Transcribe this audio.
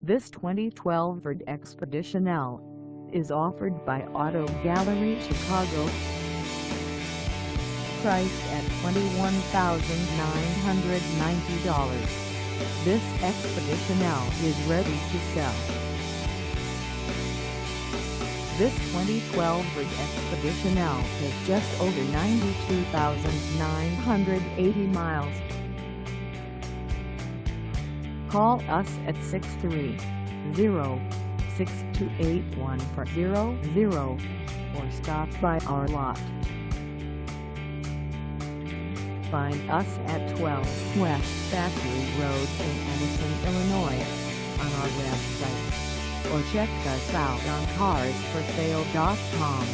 This 2012 Ford Expedition L is offered by Auto Gallery Chicago. Priced at $21,990, this Expedition L is ready to sell. This 2012 Ford Expedition L has just over 92,980 miles. Call us at 630-628-1400 or stop by our lot. Find us at 12 West Factory Road in Addison, Illinois, on our website, or check us out on carsforsale.com.